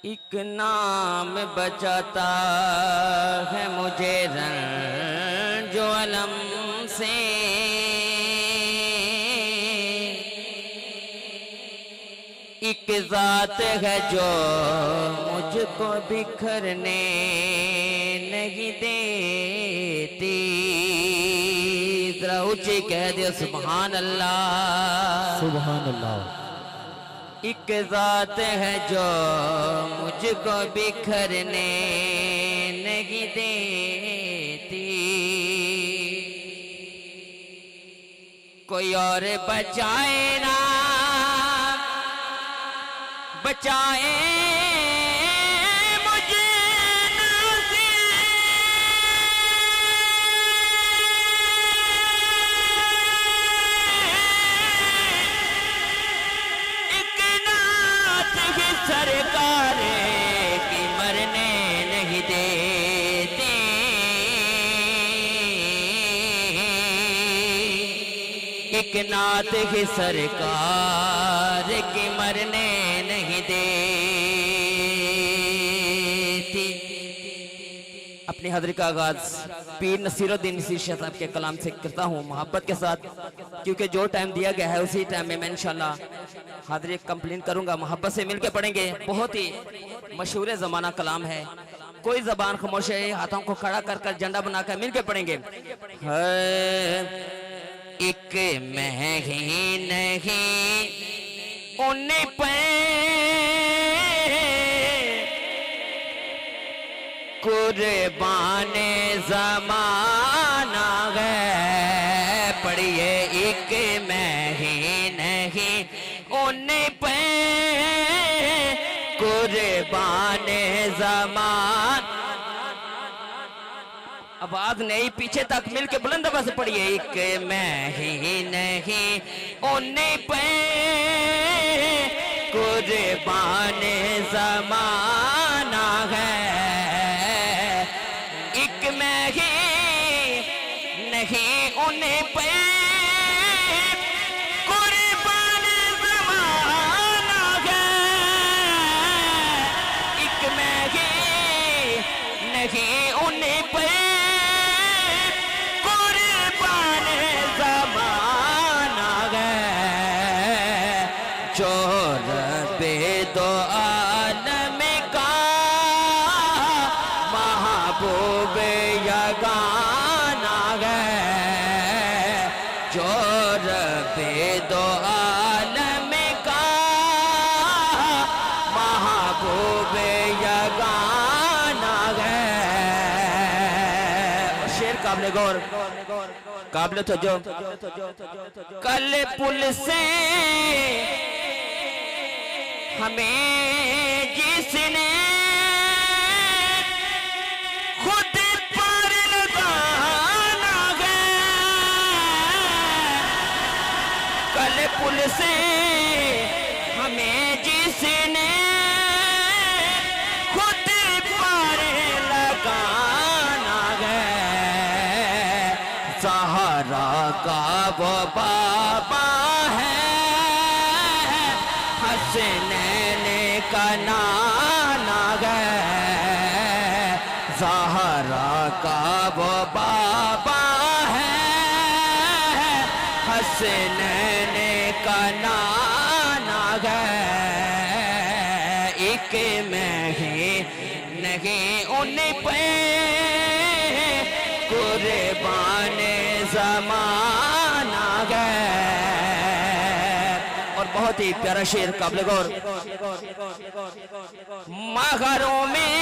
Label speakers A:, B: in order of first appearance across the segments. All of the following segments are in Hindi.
A: एक नाम बचाता है मुझे रंजो अलम से, एक जात है जो मुझको बिखरने नहीं देती। जरा ऊंचे कह दे सुभान अल्लाह
B: सुभान अल्लाह।
A: एक जात है जो मुझको बिखरने नहीं देती। कोई और बचाए ना बचाए मुझे नाज़े, एक नात ही सरकार की मरने नहीं देती। एक नात ही सरकार की मरने नहीं देती। अपनी हाज़िरी का आगाज पीर नसीरुद्दीन नसीर शाह साहब के कलाम से करता हूँ मोहब्बत के साथ, क्योंकि जो टाइम दिया गया है उसी टाइम में मैं इंशाल्लाह हाज़िरी कंप्लीट करूंगा। मोहब्बत से मिलके पढ़ेंगे। बहुत ही मशहूर ज़माना कलाम है। कोई जबान खामोश है, हाथों को खड़ा कर कर झंडा बनाकर मिलके पढ़ेंगे। एक महगी नहीं उन्हें पे कुर्बान ज़माना है। पढ़िए एक महगी नहीं उन्हें पे कुर्बान ज़मान। आवाज नहीं, पीछे तक मिलके बुलंद आवाज से पढ़िए। एक मैं ही नहीं उन्हें पे कुर्बान ज़माना है। एक मैं ही नहीं उन्हें पे कुर्बान ज़माना है। एक मैं ही नहीं उन्हें पे दो आलम का महबूब यगाना है। जो रबे दो आलम का महबूब यगाना है। शेर काबिल गौर काबिल तो जो कल पुल से हमें जिसने खुद पर लगाना है। कल पुल से हमें जिसने खुद पर लगाना है। सहारा का वो बाबा है, हसनैन का नाना है। ज़हरा का वो बाबा है, हसनैन का नाना है। एक मैं ही नहीं उन्हें पे कुर्बान ज़माना है। बहुत ही प्यारा शेर काबिल गौर। मगरों में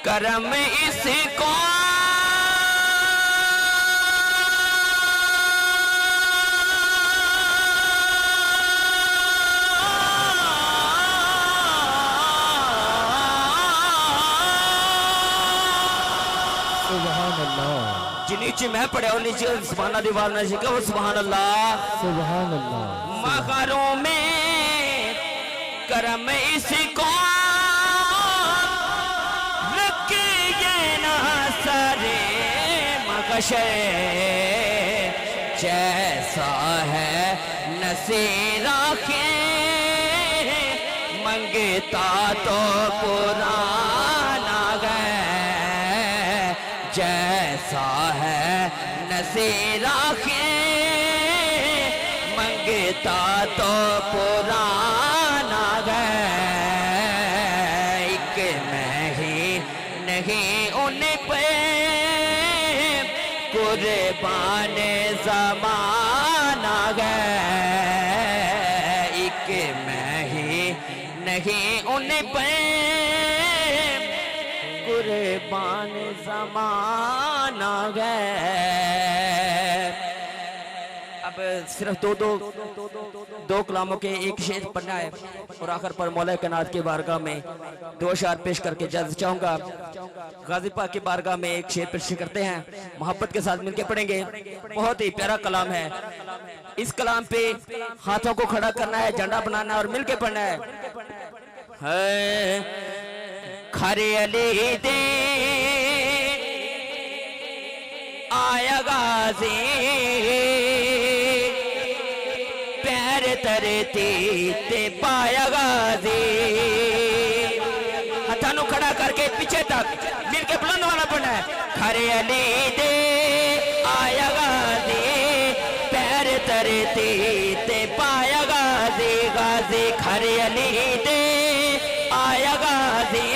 A: करम इसको नीचे मैं पढ़े और नीचे सुभान दीवार ने सीखा वो सुभान अल्लाह
B: सुभान अल्लाह।
A: मगरों में करम इसको रखे ये ना सरे मगशे जैसा है नसीरा के मंगता तो पुराना है जैसा है नसीरा के मंगता तो पुराना है एक मैं ही नहीं उन पे कुर्बान ज़माना है एक मैं ही नहीं उन पे कुर्बान ज़माना है। अब सिर्फ दो कलामों के एक शेर पढ़ना है और आखिर पर मौला कायनात की बारगाह में दो अशार पेश करके जल्द चाहूंगा। गाजी पाक की बारगाह में एक शेर पेश करते हैं, मोहब्बत के साथ मिलके पढ़ेंगे। बहुत ही प्यारा कलाम है। इस कलाम पे हाथों को खड़ा करना है, झंडा बनाना है और मिलके पढ़ना है। खरे अली दे आया गाजी पैर तरती ते पाया गाजी। हथानू खड़ा करके पीछे तक मिलके बुलंद वाला पढ़ना है। खरे अली दे आया गाजी पैर तरती ते पाया गाजी गाजी खरे अली दे आया गाजी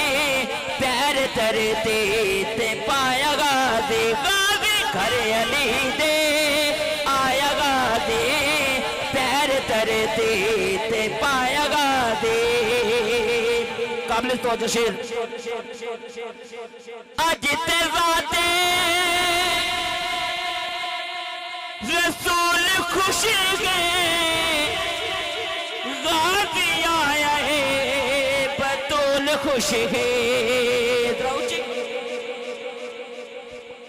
A: पैर तरती ते पाया गाजी गाजी खरे अली दे आया गाजी पैर तरती ते पाया गाजी। काबिल तो शेर अज ते ज़ाते रसूल खुश गए गाजी आया है बतूल खुश है।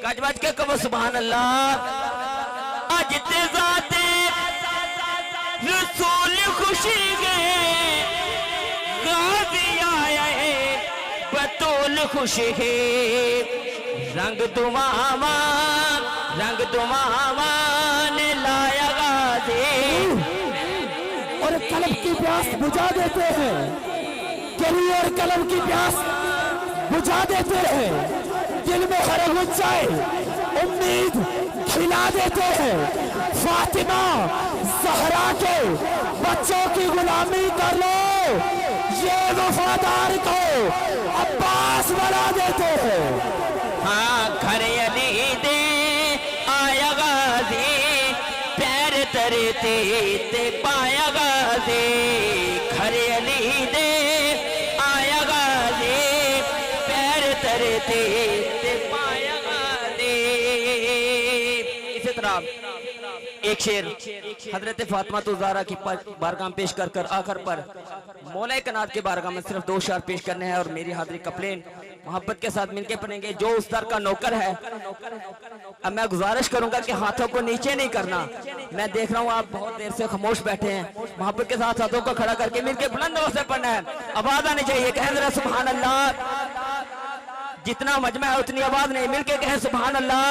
A: गज के कबो सुभान अल्लाह। अज ते ज़ाते रसूल खुश गए गाजी आया है बतूल खुश है। रंग दुमावा ने लाया गाजी
B: और कलम की प्यास बुझा देते हैं, कली और कलम की प्यास बुझा देते हैं, दिल में हर ऊंचाई उम्मीद खिला देते हैं। फातिमा ज़हरा के बच्चों की गुलामी कर लो, ये वफादार को अब्बास बना देते हैं।
A: हाँ खरे अली दे आया गाजी पैर तरते ते पाया गाजी खरे अली दे आया गाजी पैर तरते ते पाया गाजी। इसी तरह एक शेर हजरत फातिमा तो ज़हरा की बारगाह में पेश कर कर आखिर पर मौला कायनात के बारगाह में सिर्फ दो अशार पेश करने हैं और मेरी हाजिरी का प्लेन मोहब्बत के साथ मिलके पढ़ेंगे। जो उस दर का नौकर है, अब मैं गुजारिश करूंगा कि हाथों को नीचे नहीं करना। मैं देख रहा हूँ आप बहुत देर से खामोश बैठे हैं। मोहब्बत के साथ हाथों को खड़ा करके मिलके बुलंद से पढ़ना है। आवाज आनी चाहिए, कहें जरा सुभान अल्लाह। जितना मजमा है उतनी आवाज नहीं, मिलके कहें सुभान अल्लाह।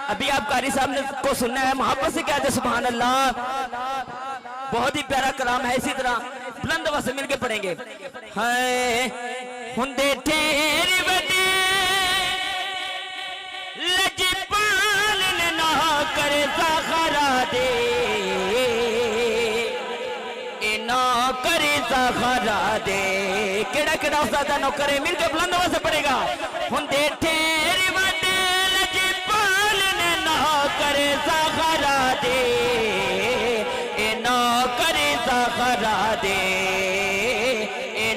A: अभी आप कारी साहब ने को सुनना है, मोहब्बत से कहते सुभान अल्लाह। बहुत ही प्यारा कलाम है। इसी तरह बुलंद से मिलके पढ़ेंगे। हुंदे तेरे बदे लजपाल ना करे ज़खरा दे ना करे ज़खरा दे। केड़ा केड़ा उस्ताद नौकर है, मिलके बुलंद से पढ़ेगा। हुंदे तेरे बदे लजपाल ना करे ज़खरा दे ना करे ज़खरा दे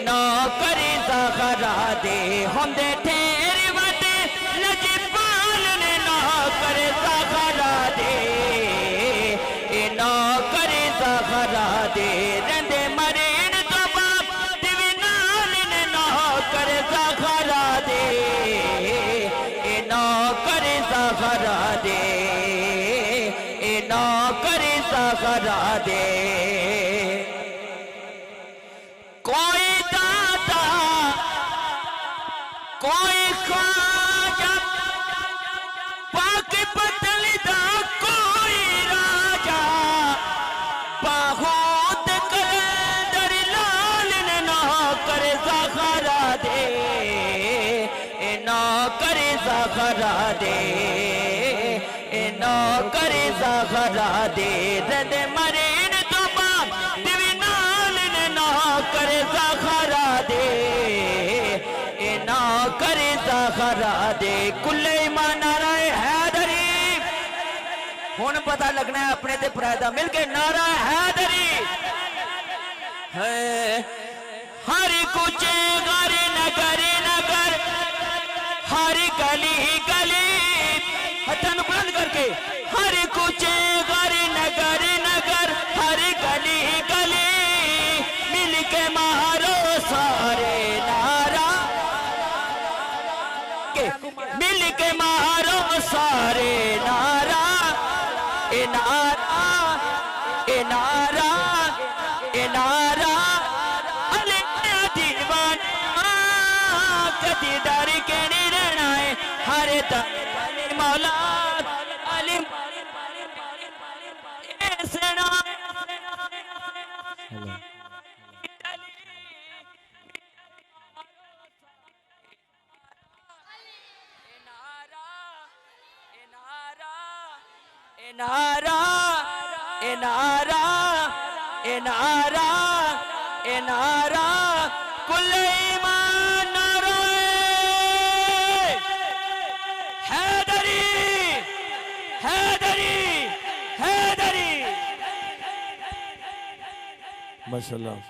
A: ना करे ज़खरा दे। हुंदे तेरे बदे लजपाल ना करे ज़खरा दे ना करे ज़खरा दे। रंदे मरेन तो बाप दिवी नाल ना करे ज़खरा दे ना करे ज़खरा दे ना करे ज़खरा दे। कोई दाता कोई ख्वाजा पाक पतल दा कोई राजा बहुत कलंदर लाल ना करे ज़खरा दे करे ज़खरा दे रद मरीन तो बाप दिवी नाल ना करे ज़खरा दे करे ज़खरा दे कुल्ले ईमान नारा हैदरी हुन पता लगना है अपने ते प्रायदा मिलके नारा हैदरी है हर कुचे घर नगर नगर हर गली गली हथन बुलंद करके हर कुचे घर नगर नगर हर गली गली मिल के मारो सारे नारा के मिल के मारो सारे नारा ए नारा ए नारा ए नारा अले दीवाना कदी डर के नहीं रहना है हरे मौला अली सेना नारा ए नारा ए नारा ए नारा कुल्ले ईमान नारा हैदरी हैदरी हैदरी
B: माशाल्लाह।